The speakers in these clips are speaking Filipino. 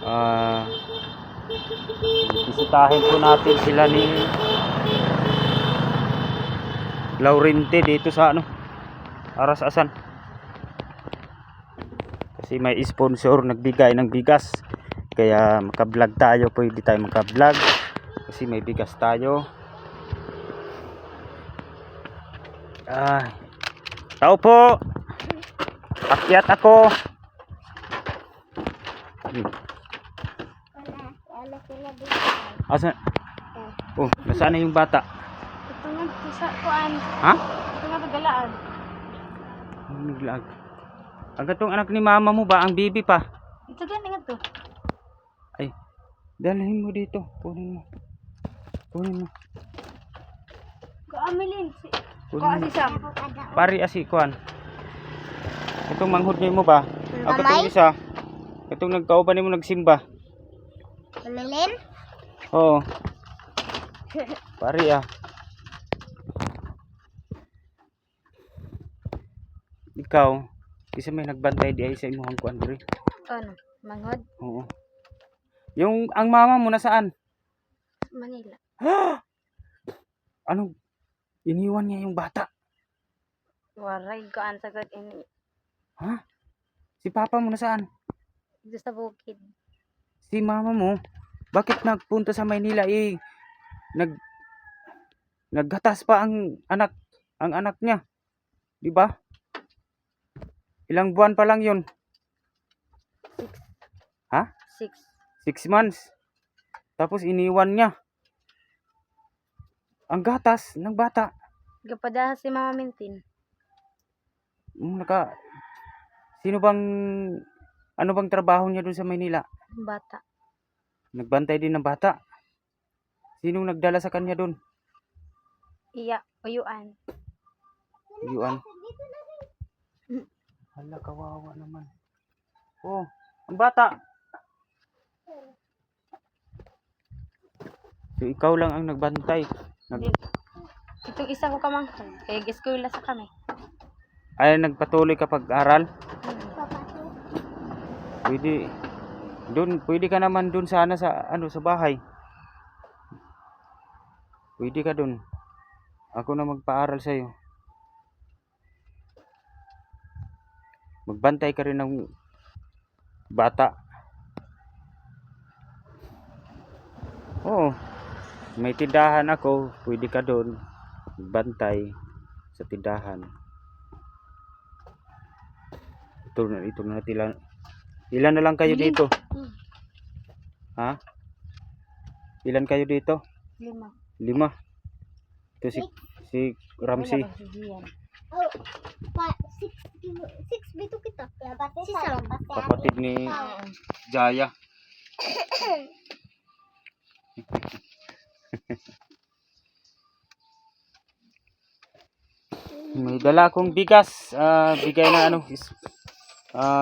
Ah, bisitahin po natin sila ni Laurente dito sa Arasasan. Kasi may sponsor nagbigay ng bigas. Kaya maka-vlog tayo, pwede tayo maka-vlog kasi may bigas tayo. Tao po. Akyat ako. Asa? Oh, nasaan na yung bata? Ito nga sa kuan. Ha? Ito nga galaan. Naglag. Ang gatong anak ni mama mo ba ang bibi pa? Ito gani nga to. Ay, dalhin mo dito. Kunin mo. Kunin mo. Kaamilin si Kunin mo. si Sam. Pari asi kuan. Itong manghud mo ba? Ang katong isa. Itong nagkauban mo nagsimba. Amilin? Oo. Pari Ikaw, isa may nagbantay di ay sa imuhang kuan diri. Ano? Manghod? Oo. Yung ang mama mo nasaan? Manila. Ano? Iniwan niya yung bata. Waray kuan sagad ini. Ha? Si papa mo nasaan? Dito sa bukid. Si mama mo? Bakit nagpunta sa Maynila naggatas pa ang anak niya? 'Di ba? Ilang buwan pa lang 'yon? 6. Ha? 6. 6 months. Tapos iniwan niya ang gatas ng bata. Gapadaha si Mama Mintin. Sino bang ano bang trabaho niya doon sa Maynila? Bata. Nagbantay din ng bata. Sinong nagdala sa kanya doon? Iya, uyuan. Yuan. Hala, kawawa naman. Oh, ang bata. So, ikaw lang ang nagbantay. Itong isa ko kamangkon. Kaya eskwela sa kami. Ay, nagpatuloy ka pag-aral? Pwede ka naman doon sana sa sa bahay. Pwede ka doon. Ako na magpaaral sa iyo. Magbantay ka rin ng bata. Oo. May tindahan ako, pwede ka doon. Magbantay sa tindahan. Ito na ilan na lang kayo dito? Ha? Ilan kayo dito? 5. 5. Ito si Ramsey. Oh, 6 bito kita. Si Sam. Kapatid ni Jaya. May dala akong bigas. Bigay na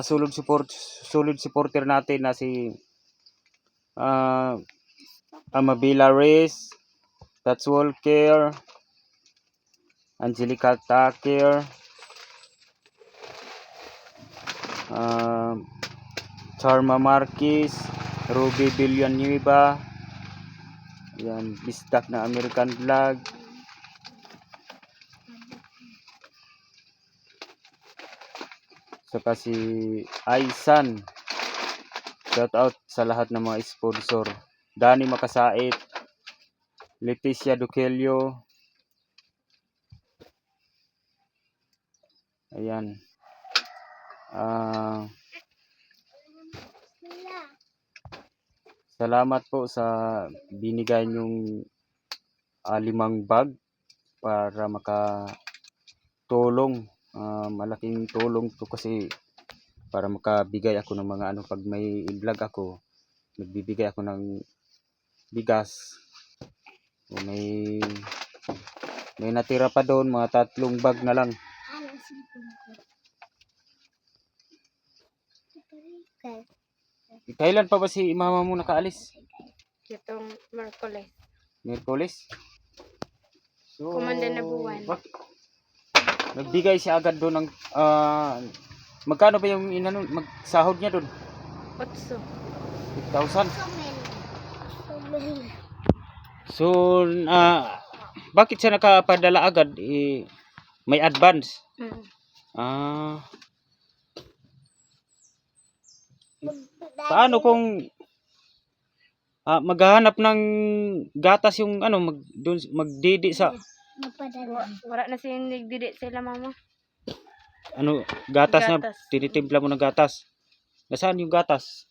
solid supporter natin na si Amabila Reyes, That's Walker, Angelica Takir, Charma Marquez, Ruby Villanueva, yan, Bisdak na American Vlog, saka si Aisan. Shout out sa lahat ng mga sponsor. Dani Makasait, Leticia Dukelio. Ayan. Salamat po sa binigay nyong 5 bag para makatulong. Malaking tulong to kasi para makabigay ako ng mga pag may vlog ako, nagbibigay ako ng bigas. May natira pa doon, mga 3 bag na lang. Kailan pa ba si mama mo nakaalis? Itong Merkules. Miyerkules? So, Kumanda na buwan. Nagbigay siya agad doon ng magkano ba yung magsahod niya doon? 8. 8,000. So, bakit siya nakapadala agad? May advance. Mm. Ah, paano kung maghahanap ng gatas yung ano, magdidi sa Wala na siya nagdidi sila mama. ano, gatas na Gatas. tinitimpla mo ng gatas. Nasaan yung gatas?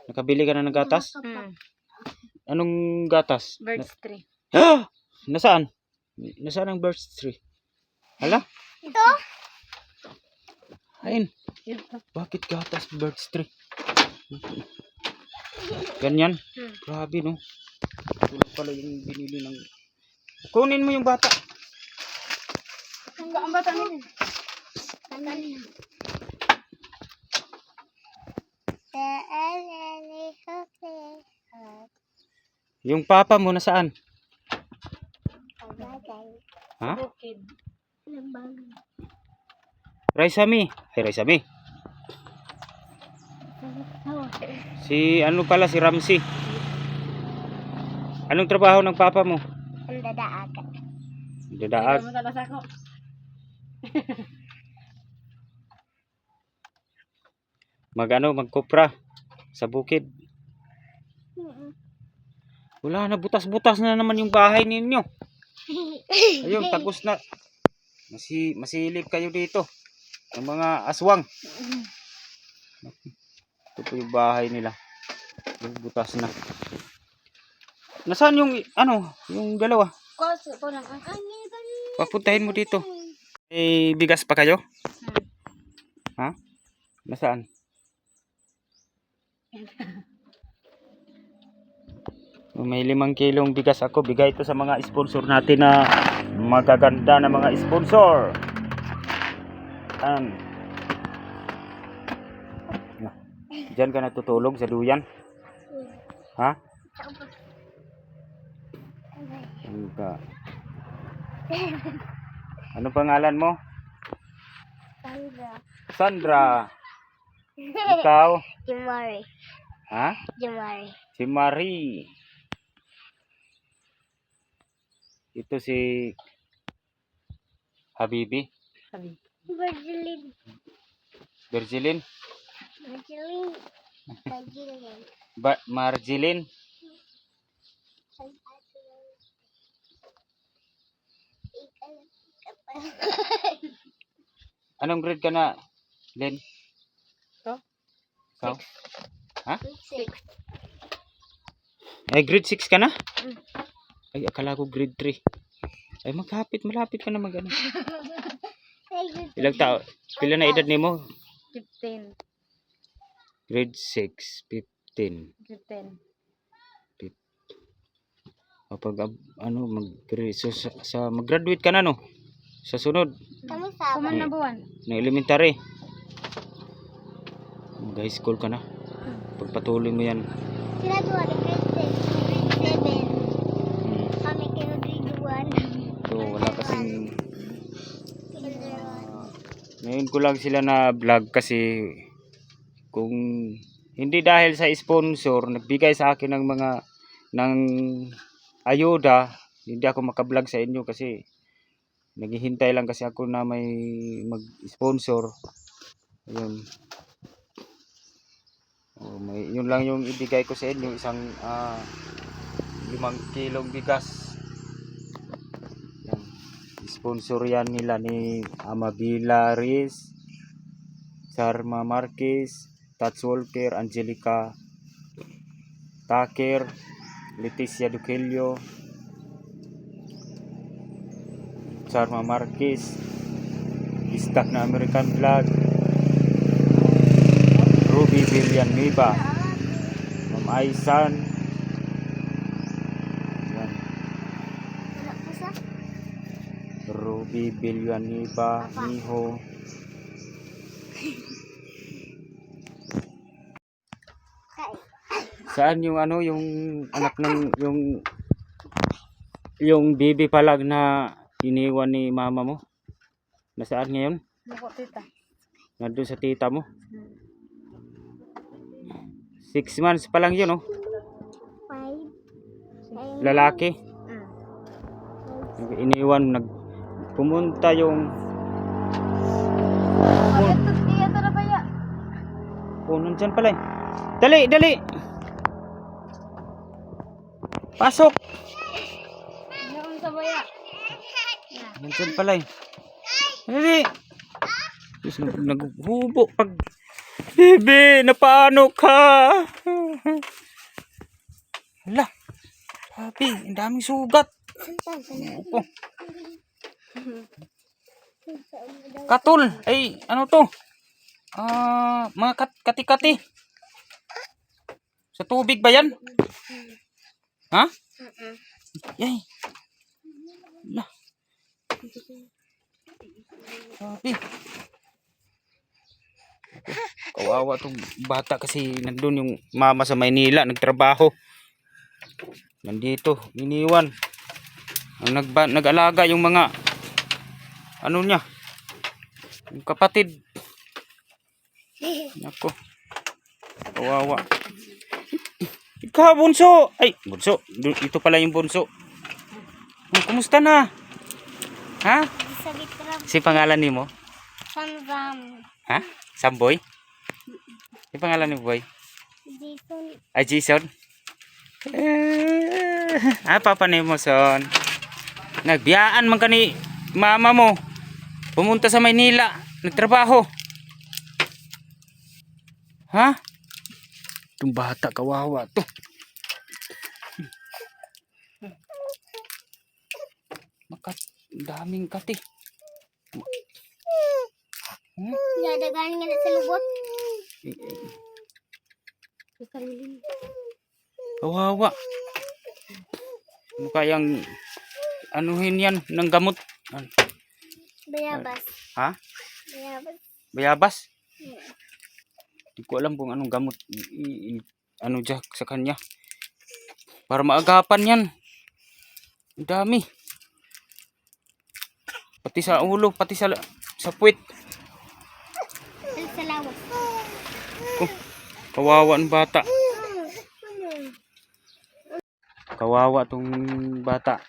Nakabili ka na ng gatas? Mm. Anong gatas? Birds tree. Nasaan? Nasaan ang birch tree? Hala? Ito? Ayun. Ito. Bakit gatas birch tree? Ganyan? Hmm. Grabe no. Tulad pala yung binili ng... Kunin mo yung bata. Ang bata nila. Yung papa mo nasaan? Ha? Bukid. Raisami. Raisami. Si ano pala si Ramsey. Anong trabaho ng papa mo? Ang dadaag. Dadaag. Ikaw mo talas ako. Magkopra sa bukid. Wala na, butas-butas na naman yung bahay ninyo. Ayun, tagos na. Masilip kayo dito. Ng mga aswang. Ito po yung bahay nila. Yung butas na. Nasaan yung ano, yung dalawa? Kasi po lang. Papuntahin mo dito. May bigas pa kayo? Ha? Nasaan? May 5 kilong bigas ako. Bigay ito sa mga sponsor natin na magaganda na mga sponsor. Diyan ka natutulog sa duyan? Ha? Ano pangalan mo? Sandra. Ikaw? Jumari. Ha? Jumari. Si Marie. Ito si Habibi. Sabi. Virgilin. Virgilin. Virgilin. Virgilin. Marjilin. Anong grade ka na, Len? Ito? Ikaw? Ha? 6. Ay, grade 6 ka na? Mm. Ay, akala ko grade 3. Ay, malapit ka na mag-ano. Ilang tao? Pila na edad nimo? 15. Grade 6, 15. 15. Kapag mag-graduate ka na no? Sa sunod Kami sa Kuman na buwan. na elementary. Mag-high school ka na. Pagpatuloy mo yan. sila doon grade 6, grade 7. Hmm. Kami kayo grade 1. So, wala kasing ngayon ko lang sila na vlog kasi kung hindi dahil sa sponsor nagbigay sa akin ng mga ng ayuda, hindi ako makablog sa inyo kasi naghihintay lang kasi ako na may mag-sponsor. Ayun. Yun lang yung ibigay ko sa inyo, isang 5 kilong bigas. Yan. Sponsor yan nila ni Amabila Riz, Sarma Marquez, Tats Walker, Angelica Taker, Leticia Duquilio, Sarma Marquez, Istak na American Flag, Ruby Villanueva, Ma'am Aisan. Yan. Ruby Villanueva, Miho. Saan yung ano, yung anak ng yung baby palag na iniwan ni mama mo? Nasaan ngayon? Buko tita. Nandun sa tita mo? 6 months pa lang yun, oh. 5. Lalaki. Mm. Iniwan, pumunta yung Iya to na ba ya? nandyan pala eh. Dali, dali. Pasok. Noon sa baya. Nandyan pala eh. Dali. Diyos, naghubo pag... Bebe, napaano ka? Hala. Sabi, ang daming sugat. Opo. Katol. Ay, ano to? Mga kati-kati. Sa tubig ba yan? Ha? Yay. Hala. Sabi. Kawawa tong bata kasi nandun yung mama sa Maynila nagtrabaho. Nandito, iniwan. Ang nag-alaga yung mga ano niya. Yung kapatid. Nako. Kawawa. Ikaw, bunso. Ay, bunso. Ito pala yung bunso. Kumusta na? Ha? Sa Bitram. Si pangalan ni mo? Sanram. Ha? Samboy? Si pangalan ni boy? Jason. Ay, Jason? Papa ni mo, son. Nagbiyaan man ka ni mama mo. Pumunta sa Maynila. Nagtrabaho. Ha? Itong bata, kawawa to. Daming kati. Dadagan nga na sa lubot. Kawawa. Ano kayang anuhin yan ng gamot? Bayabas. Ha? Bayabas. Bayabas? Hindi ko alam kung anong gamot ano dyan sa kanya. Para maagapan yan. Ang dami. Pati sa ulo, pati sa puwit. Sa lawas. Kawawa ang bata. Kawawa tong bata.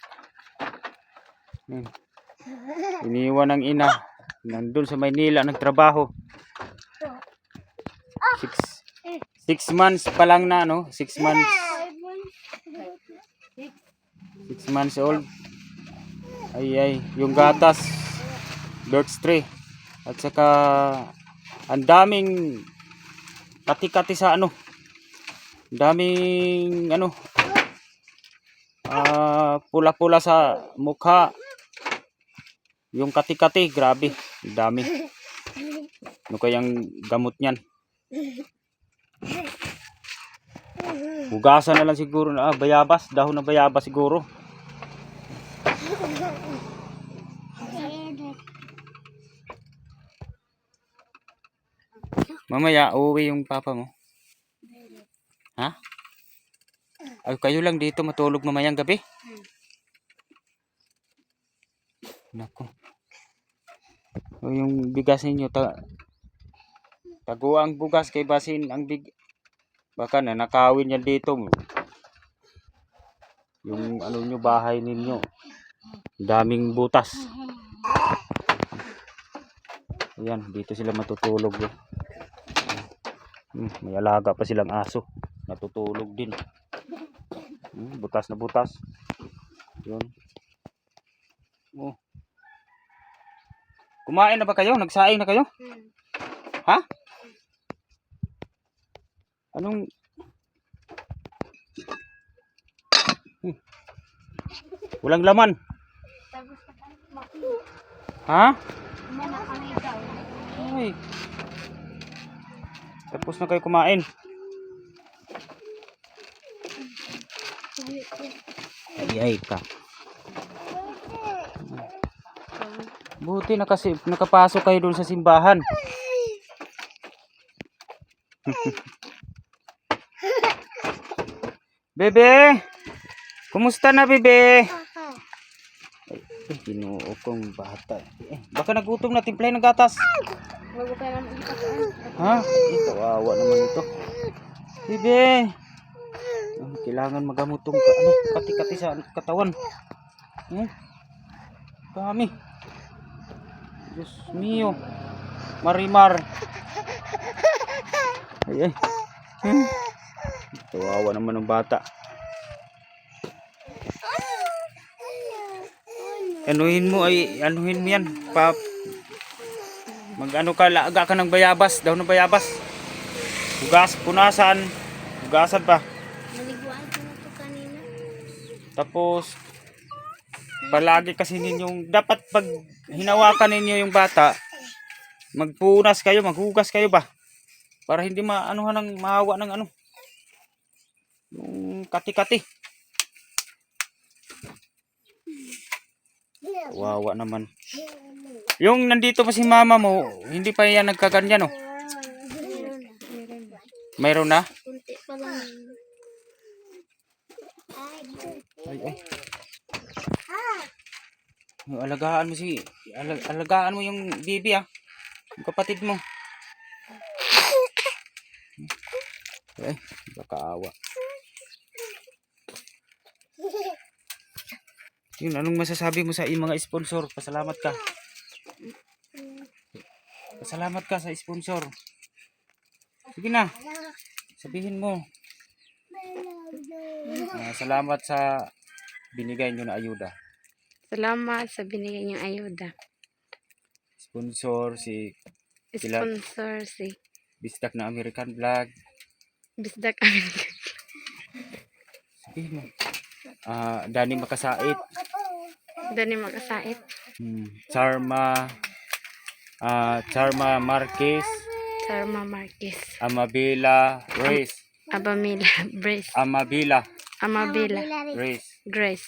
Iniwan ng ina. Nandun sa Maynila nagtrabaho. 6 months pa lang na, no? 6 months. 6 months old. Ay, yung gatas. Birch tree. At saka ang daming kati-kati sa ano. Ang daming ano. Pula-pula sa mukha. Yung kati-kati, grabe. Ang dami. Ano kayang gamot niyan? Hugasan na lang siguro na bayabas, dahon na bayabas siguro. Mamaya uuwi yung papa mo. Ha? Ay, kayo lang dito matulog mamayang gabi? Nako. O, yung bigas ninyo tago ang bugas kay basin ang baka na nakawin yan dito. Yung ano nyo bahay ninyo. Daming butas. Ayan, dito sila matutulog. May alaga pa silang aso. Natutulog din. Butas na butas. Yun. Oh. Kumain na ba kayo? Nagsaing na kayo? Ha? Anong... Walang laman. Ha? Ay. Tapos na kayo kumain. Ay ka. Buti na kasi nakapasok kayo doon sa simbahan. Bebe! Kumusta na, bebe? Ay, ginoo kong bata. Baka nagutom na, timplay ng gatas. Bago pa naman ito. Ha? Kawawa naman ito. Bibi. Kailangan magamot tong kati-kati sa katawan. Dami. Diyos mio. Marimar. Ay. Kawawa naman ng bata. Anuhin mo yan. Mag-ano ka, laaga ka ng bayabas, daw ng bayabas. Punasan pa. Naliguan ko na to kanina. Tapos palagi kasi ninyong dapat pag hinawakan ninyo yung bata, maghugas kayo ba? Para hindi maanuhan ng mahawa ng yung kati-kati. Wawa naman. Yung nandito pa si mama mo, hindi pa yan nagkaganyan, oh. Mayroon na? Kunti pa lang. Ay. Alagaan mo yung bibi, ah. Yung kapatid mo. Ay, bakaawa. Yun, anong masasabi mo sa iyong mga sponsor? Pasalamat ka. Pasalamat ka sa sponsor. Sige na. Sabihin mo. Salamat sa binigay nyo na ayuda. Salamat sa binigay niyong ayuda. Sponsor si Sponsor si Bisdak na American Vlog. Bisdak American. Sabihin mo. Dani Makasait. Dani Makasait. Charma Marquez. Charma Marquez. Amabila Grace. Amabila Grace. Grace.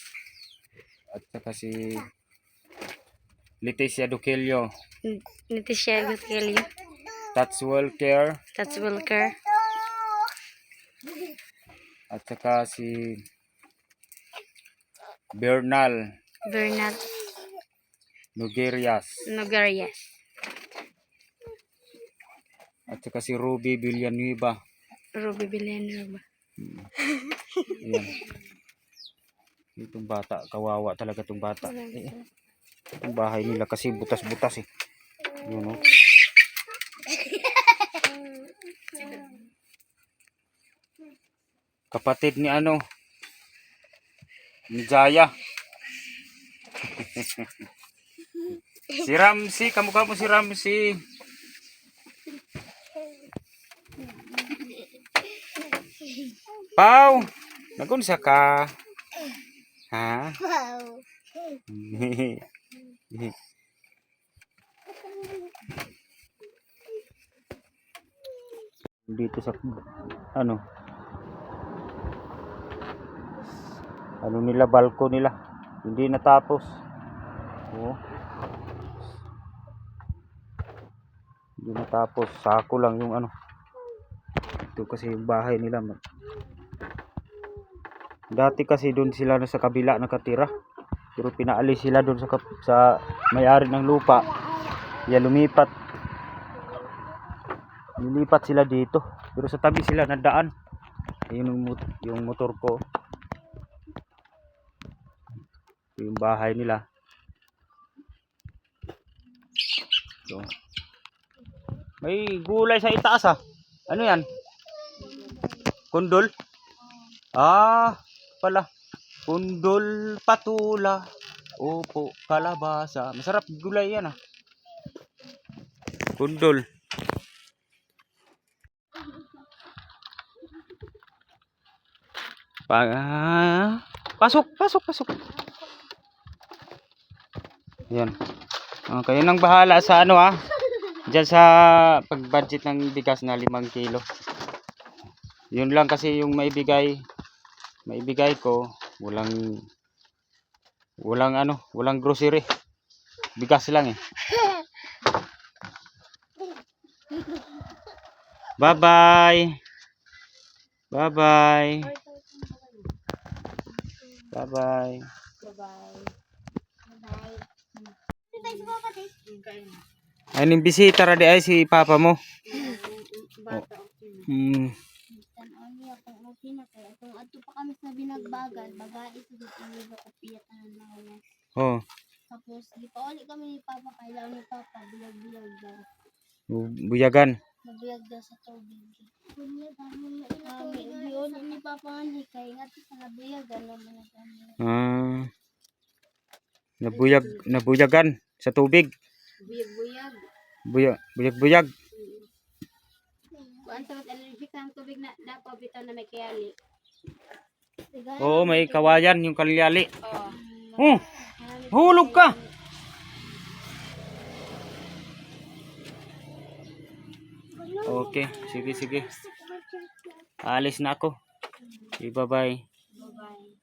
At saka si Leticia Duquilio. Leticia Duquilio. Tatsuel Care. At saka si Bernal Nogarias. At saka si Ruby Villanueva. Villanueva. Ayan. Itong bata, kawawa talaga itong bata. Itong bahay nila kasi butas-butas, eh. Yun, oh. Kapatid ni ni Jaya. Si Ramsey, kamukha mo si Ramsey. Pau, nagunsa ka? Ha? Wow. Dito sa nila, balko nila, hindi natapos. Hindi natapos, sako lang yung ito kasi yung bahay nila. Dati kasi doon sila sa kabila nakatira, pero pinaalis sila doon sa may-ari ng lupa. Lumipat sila dito, pero sa tabi sila nadaan. Ayun yung motor ko. Ito yung bahay nila. So, may gulay sa itaas, ah. Ano yan? Kundol? Pala. Kundol, patula. Opo, kalabasa. Masarap gulay yan, ah. Kundol. Pasok. Yan. Kayo nang bahala sa diyan sa pag-budget ng bigas na 5 kilo. Yun lang kasi yung maibigay ko. Walang grocery. Bigas lang, eh. Bye-bye. Ay, ning bisita ra di ay si papa mo. itong makina kaya itong ato pa kami sa binagbagan, bagay ito dito yung kopiyatan na ako. Oh, Tapos, di pa ulit kami ni Papa, kailangan ni Papa, bilag-bilag daw. buyagan. Nabiyag daw sa tubig. Di ulit ni Papa nga kaya nga sa nabiyag, ano man na kami. Ah, nabuyagan sa tubig. Buyag-buyag. Buyag-buyag. Kuan sa allergic sa tubig na dapat bitaw na may kayali. Oo, may kawayan yung kalyali. Oh. Hulog ka. Okay, sige. Alis na ako. Okay, bye-bye. Bye-bye.